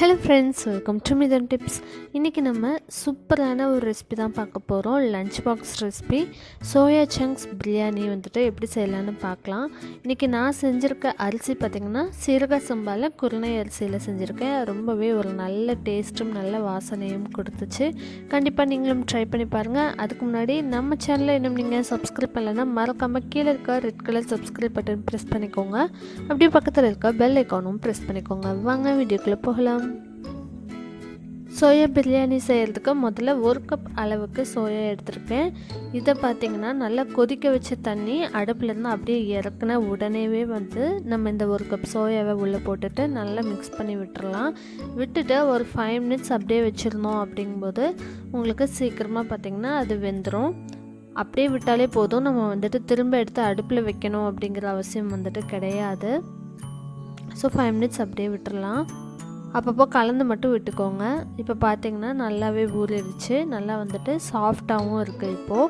Hello friends, welcome to Mithuntips. இன்னைக்கு நம்ம சூப்பரான ஒரு ரெசிபி தான் பார்க்க போறோம். Lunch box recipe soya chunks biryani வந்துட்டு எப்படி செய்யலாம்னு பார்க்கலாம். இன்னைக்கு நான் செஞ்சிருக்க அரிசி பாத்தீங்கன்னா சீரக சம்பால குருணை அரிசியில செஞ்சிருக்கேன். ரொம்பவே ஒரு நல்ல டேஸ்டும் நல்ல வாசனையும் கொடுத்துச்சு. கண்டிப்பா நீங்களும் ட்ரை பண்ணி பாருங்க. அதுக்கு முன்னாடி நம்ம சேனலை இன்னும் நீங்க சப்ஸ்கிரைப் பண்ணலனா மறக்காம கீழ இருக்க red colour subscribe button press பண்ணிக்கோங்க. அப்படியே பக்கத்துல இருக்க பெல் ஐகானும் பிரஸ் பண்ணிக்கோங்க. வாங்க வீடியோக்குள்ள போகலாம். சோயா பிரியாணி செய்கிறதுக்கு முதல்ல 1 கப் அளவுக்கு சோயா எடுத்திருக்கேன். இதை பார்த்தீங்கன்னா நல்லா கொதிக்க வச்ச தண்ணி அடுப்புலேருந்து அப்படியே இறக்குன உடனேவே வந்து நம்ம இந்த 1 கப் சோயாவை உள்ளே போட்டுட்டு நல்லா மிக்ஸ் பண்ணி விட்டுறலாம். விட்டுட்டு ஒரு 5 மினிட்ஸ் அப்படியே வச்சுருந்தோம் அப்படிங்கும்போது உங்களுக்கு சீக்கிரமாக பார்த்திங்கன்னா அது வெந்துடும். அப்படியே விட்டாலே போதும். நம்ம வந்துட்டு திரும்ப எடுத்து அடுப்பில் வைக்கணும் அப்படிங்கிற அவசியம் வந்துட்டு கிடையாது. ஸோ 5 மினிட்ஸ் அப்படியே விட்டுறலாம். அப்பப்போ கலந்து மட்டும் விட்டுக்கோங்க. இப்போ பார்த்தீங்கன்னா நல்லாவே ஊறிடுச்சு. நல்லா வந்துட்டு சாஃப்டாகவும் இருக்குது.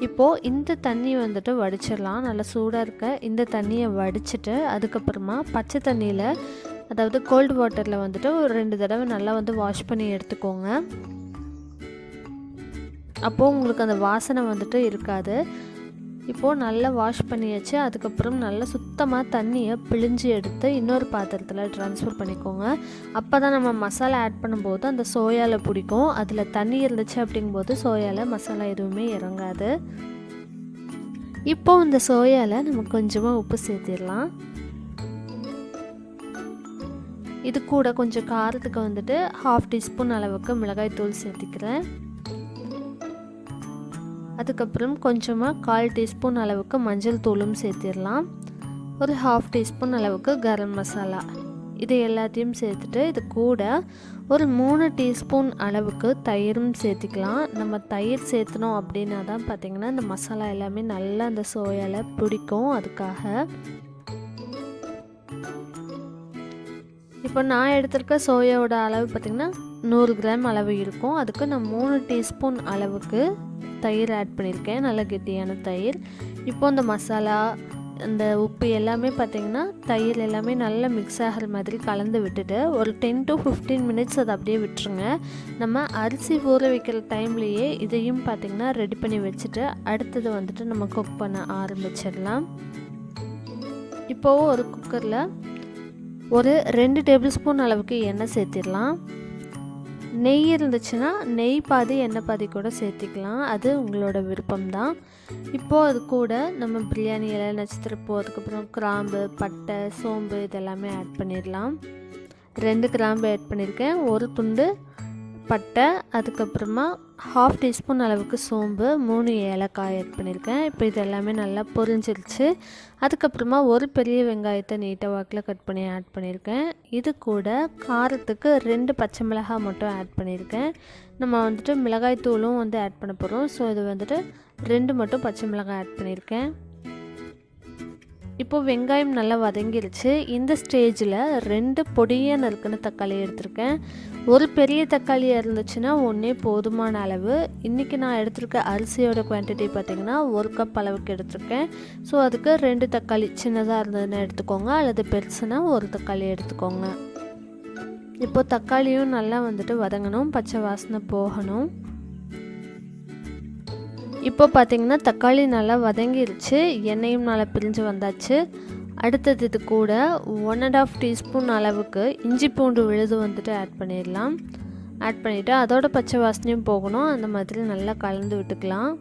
இப்போது இந்த தண்ணி வந்துட்டு வடிச்சிடலாம். நல்லா சூடாக இருக்க இந்த தண்ணியை வடிச்சிட்டு அதுக்கப்புறமா பச்சை தண்ணியில், அதாவது கோல்டு வாட்டரில் வந்துட்டு ஒரு 2 தடவை நல்லா வந்து வாஷ் பண்ணி எடுத்துக்கோங்க. அப்போது உங்களுக்கு அந்த வாசனை வந்துட்டு இருக்காது. இப்போது நல்லா வாஷ் பண்ணியாச்சு. அதுக்கப்புறம் நல்லா சுத்தமாக தண்ணியை பிழிஞ்சு எடுத்து இன்னொரு பாத்திரத்தில் ட்ரான்ஸ்ஃபர் பண்ணிக்கோங்க. அப்போ தான் நம்ம மசாலா ஆட் பண்ணும்போது அந்த சோயாவில் பிடிக்கும். அதில் தண்ணி இருந்துச்சு அப்படிங்கும்போது சோயாவில் மசாலா எதுவுமே இறங்காது. இப்போது இந்த சோயாவில் நம்ம கொஞ்சமாக உப்பு சேர்த்திடலாம். இது கூட கொஞ்சம் காரத்துக்கு வந்துட்டு 1/2 டீஸ்பூன் அளவுக்கு மிளகாய் தூள் சேர்த்திக்கிறேன். அதுக்கப்புறம் கொஞ்சமாக 1/4 டீஸ்பூன் அளவுக்கு மஞ்சள் தூளும் சேர்த்திடலாம். ஒரு 1/2 டீஸ்பூன் அளவுக்கு கரம் மசாலா, இது எல்லாத்தையும் சேர்த்துட்டு இது கூட ஒரு 3 டீஸ்பூன் அளவுக்கு தயிரும் சேர்த்திக்கலாம். நம்ம தயிர் சேர்த்தனோம் அப்படின்னா தான் பார்த்திங்கன்னா இந்த மசாலா எல்லாமே நல்லா அந்த சோயாவில் பிடிக்கும். அதுக்காக இப்போ நான் எடுத்திருக்க சோயாவோட அளவு பார்த்திங்கன்னா 100 கிராம் அளவு இருக்கும். அதுக்கு நான் 3 டீஸ்பூன் அளவுக்கு தயிர் ஆட் பண்ணியிருக்கேன். நல்ல கெட்டியான தயிர். இப்போ இந்த மசாலா, இந்த உப்பு எல்லாமே பார்த்திங்கன்னா தயிர் எல்லாமே நல்லா மிக்ஸ் ஆகிற மாதிரி கலந்து விட்டுட்டு ஒரு 10 to 15 மினிட்ஸ் அதை அப்படியே விட்டுருங்க. நம்ம அரிசி ஊற வைக்கிற டைம்லேயே இதையும் பார்த்திங்கன்னா ரெடி பண்ணி வச்சுட்டு அடுத்தது வந்துட்டு நம்ம குக் பண்ண ஆரம்பிச்சிடலாம். இப்போது ஒரு குக்கரில் ஒரு 2 டேபிள் ஸ்பூன் அளவுக்கு எண்ணெய் சேர்த்திடலாம். நெய் இருந்துச்சுன்னா நெய் பாதி எண்ணெய் பாதி கூட சேர்த்திக்கலாம். அது உங்களோட விருப்பம்தான். இப்போது அது கூட நம்ம பிரியாணி இலை, நட்சத்திரப்பூ, அதுக்கப்புறம் கிராம்பு, பட்டை, சோம்பு இதெல்லாமே ஆட் பண்ணிடலாம். 2 கிராம்பு ஆட் பண்ணியிருக்கேன், ஒரு துண்டு பட்டை, அதுக்கப்புறமா 1/2 டீஸ்பூன் அளவுக்கு சோம்பு, 3 ஏலக்காய் ஆட் பண்ணியிருக்கேன். இப்போ இது எல்லாமே நல்லா பொரிஞ்சிருச்சு. அதுக்கப்புறமா ஒரு பெரிய வெங்காயத்தை நீட்டை வாக்கில் கட் பண்ணி ஆட் பண்ணியிருக்கேன். இது கூட காரத்துக்கு 2 பச்சை மிளகாய் மட்டும் ஆட் பண்ணியிருக்கேன். நம்ம வந்துட்டு மிளகாய் தூளும் வந்து ஆட் பண்ண போகிறோம். ஸோ இது வந்துட்டு 2 மட்டும் பச்சை மிளகாய் ஆட் பண்ணியிருக்கேன். இப்போது வெங்காயம் நல்லா வதங்கிருச்சு. இந்த ஸ்டேஜில் 2 பொடியாக நறுக்கின தக்காளி எடுத்திருக்கேன். ஒரு பெரிய தக்காளியாக இருந்துச்சுன்னா ஒன்றே போதுமான அளவு. இன்றைக்கி நான் எடுத்திருக்க அரிசியோட குவான்டிட்டி பார்த்திங்கன்னா 1 கப் அளவுக்கு எடுத்திருக்கேன். ஸோ அதுக்கு 2 தக்காளி, சின்னதாக இருந்ததுன்னா எடுத்துக்கோங்க, அல்லது பெருசுனா 1 தக்காளி எடுத்துக்கோங்க. இப்போது தக்காளியும் நல்லா வந்துட்டு வதங்கணும், பச்சை வாசனை போகணும். இப்போ பார்த்திங்கன்னா தக்காளி நல்லா வதங்கிருச்சு, எண்ணெயும் நல்லா பிரிஞ்சு வந்தாச்சு. அடுத்தது இது கூட 1.5 டீஸ்பூன் அளவுக்கு இஞ்சி பூண்டு விழுது வந்துட்டு ஆட் பண்ணிடலாம். ஆட் பண்ணிவிட்டு அதோட பச்சை வாசனையும் போகணும். அந்த மாதிரி நல்லா கலந்து விட்டுக்கலாம்.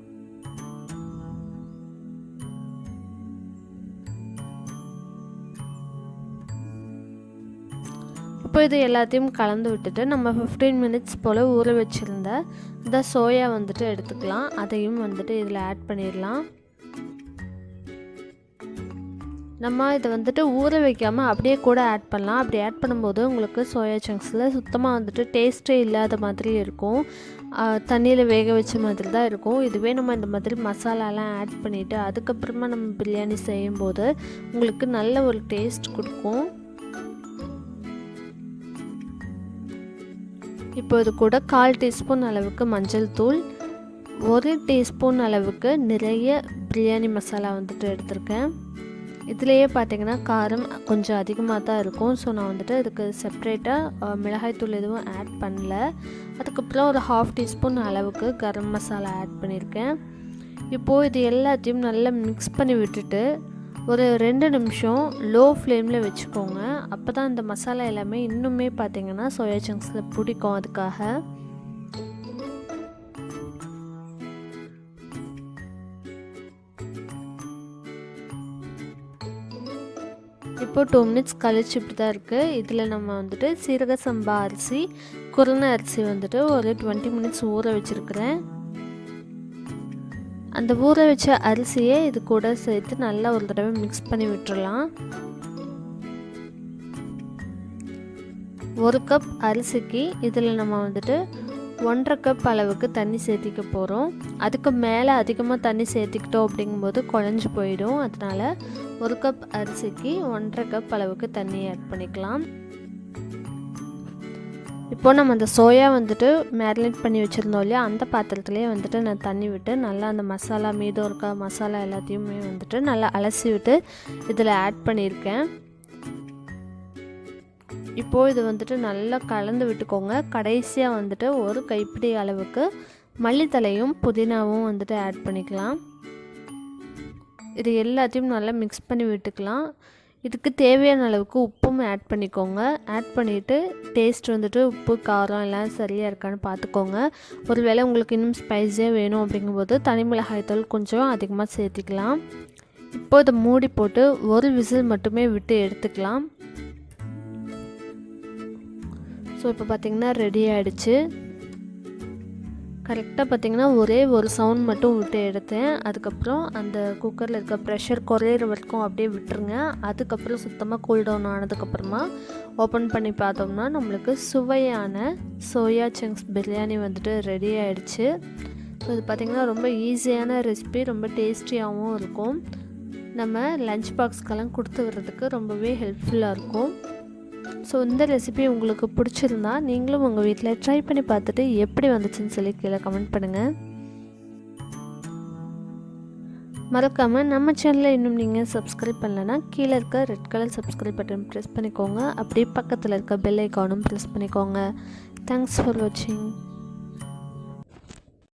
இப்போ இது எல்லாத்தையும் கலந்து விட்டுட்டு நம்ம 15 மினிட்ஸ் போல் ஊற வச்சுருந்த இந்த சோயா வந்துட்டு எடுத்துக்கலாம். அதையும் வந்துட்டு இதில் ஆட் பண்ணிடலாம். நம்ம இதை வந்துட்டு ஊற வைக்காமல் அப்படியே கூட ஆட் பண்ணலாம். அப்படி ஆட் பண்ணும்போது உங்களுக்கு சோயா சங்க்ஸில் சுத்தமாக வந்துட்டு டேஸ்ட்டே இல்லாத மாதிரி இருக்கும். தண்ணியில் வேக வச்ச மாதிரி தான் இருக்கும். இதுவே நம்ம இந்த மாதிரி மசாலாலாம் ஆட் பண்ணிவிட்டு அதுக்கப்புறமா நம்ம பிரியாணி செய்யும்போது உங்களுக்கு நல்ல ஒரு டேஸ்ட் கொடுக்கும். இப்போ இது கூட 1/4 டீஸ்பூன் அளவுக்கு மஞ்சள் தூள், 1 டீஸ்பூன் அளவுக்கு நிறைய பிரியாணி மசாலா வந்துட்டு எடுத்திருக்கேன். இதுலேயே பார்த்திங்கன்னா காரம் கொஞ்சம் அதிகமாக தான் இருக்கும். ஸோ நான் வந்துட்டு இதுக்கு செப்ரேட்டாக மிளகாய்த்தூள் எதுவும் ஆட் பண்ணல. அதுக்கப்புறம் ஒரு 1/2 டீஸ்பூன் அளவுக்கு கரம் மசாலா ஆட் பண்ணியிருக்கேன். இப்போது இது எல்லாத்தையும் நல்லா மிக்ஸ் பண்ணி விட்டுட்டு ஒரு 2 நிமிஷம் லோ ஃப்ளேமில் வச்சுக்கோங்க. அப்போ தான் இந்த மசாலா எல்லாமே இன்னுமே பார்த்திங்கன்னா சோயா சங்க்ஸில் பிடிக்கும். அதுக்காக இப்போ 2 மினிட்ஸ் கழிச்சு இப்படி தான் இருக்குது. இதில் நம்ம வந்துட்டு சீரக சம்பா அரிசி, குருணை அரிசி வந்துட்டு ஒரு 20 மினிட்ஸ் ஊற வச்சுருக்கிறேன். அந்த ஊற வச்ச அரிசியை இது கூட சேர்த்து நல்லா ஒரு தடவை மிக்ஸ் பண்ணி விட்டுறலாம். 1 கப் அரிசிக்கு இதில் நம்ம வந்துட்டு 1.5 கப் அளவுக்கு தண்ணி சேர்த்திக்க போகிறோம். அதுக்கு மேலே அதிகமாக தண்ணி சேர்த்திக்கிட்டோம் அப்படிங்கும்போது குழஞ்சி போயிடும். அதனால் 1 கப் அரிசிக்கு 1.5 கப் அளவுக்கு தண்ணி ஆட் பண்ணிக்கலாம். இப்போ நம்ம அந்த சோயா வந்துட்டு மேரினேட் பண்ணி வச்சுருந்தோம் இல்லையா, அந்த பாத்திரத்துலேயே வந்துட்டு நான் தண்ணி விட்டு நல்லா அந்த மசாலா மீதம் இருக்க மசாலா எல்லாத்தையுமே வந்துட்டு நல்லா அலசி விட்டு இதில் ஆட் பண்ணியிருக்கேன். இப்போது இது வந்துட்டு நல்லா கலந்து விட்டுக்கோங்க. கடைசியாக வந்துட்டு ஒரு கைப்பிடி அளவுக்கு மல்லித்தலையும் புதினாவும் வந்துட்டு ஆட் பண்ணிக்கலாம். இது எல்லாத்தையும் நல்லா மிக்ஸ் பண்ணி விட்டுக்கலாம். இதுக்கு தேவையான அளவுக்கு உப்பும் ஆட் பண்ணிக்கோங்க. ஆட் பண்ணிவிட்டு டேஸ்ட் வந்துட்டு உப்பு காரம் எல்லாம் சரியாக இருக்கான்னு பார்த்துக்கோங்க. ஒருவேளை உங்களுக்கு இன்னும் ஸ்பைஸியாக வேணும் அப்படிங்கும்போது தனி மிளகாய்த்தூள் கொஞ்சம் அதிகமாக சேர்த்திக்கலாம். இப்போ இதை மூடி போட்டு ஒரு விசில் மட்டுமே விட்டு எடுத்துக்கலாம். ஸோ இப்போ பார்த்திங்கன்னா ரெடி ஆகிடுச்சு. கரெக்டாக பார்த்திங்கன்னா ஒரே ஒரு சவுண்ட் மட்டும் விட்டு எடுத்தேன். அதுக்கப்புறம் அந்த குக்கரில் இருக்க ப்ரெஷர் குறையிற வரைக்கும் அப்படியே விட்டுருங்க. அதுக்கப்புறம் சுத்தமாக கூல்டவுன் ஆனதுக்கப்புறமா ஓப்பன் பண்ணி பார்த்தோம்னா நம்மளுக்கு சுவையான சோயா சங்க்ஸ் பிரியாணி வந்துட்டு ரெடி ஆகிடுச்சு. ஸோ இது பார்த்திங்கன்னா ரொம்ப ஈஸியான ரெசிபி, ரொம்ப டேஸ்டியாகவும் இருக்கும். நம்ம லஞ்ச் பாக்ஸ்க்கெல்லாம் கொடுத்து விடுறதுக்கு ரொம்பவே ஹெல்ப்ஃபுல்லாக இருக்கும். ஸோ இந்த ரெசிபி உங்களுக்கு பிடிச்சிருந்தா நீங்களும் உங்கள் வீட்டில் ட்ரை பண்ணி பார்த்துட்டு எப்படி வந்துச்சுன்னு சொல்லி கீழே கமெண்ட் பண்ணுங்கள். மறக்காமல் நம்ம சேனலை இன்னும் நீங்கள் சப்ஸ்கிரைப் பண்ணலைன்னா கீழே இருக்க red colour subscribe button press பண்ணிக்கோங்க. அப்படியே பக்கத்தில் இருக்க பெல் ஐக்கானும் ப்ரெஸ் பண்ணிக்கோங்க. தேங்க்ஸ் ஃபார் வாட்சிங்.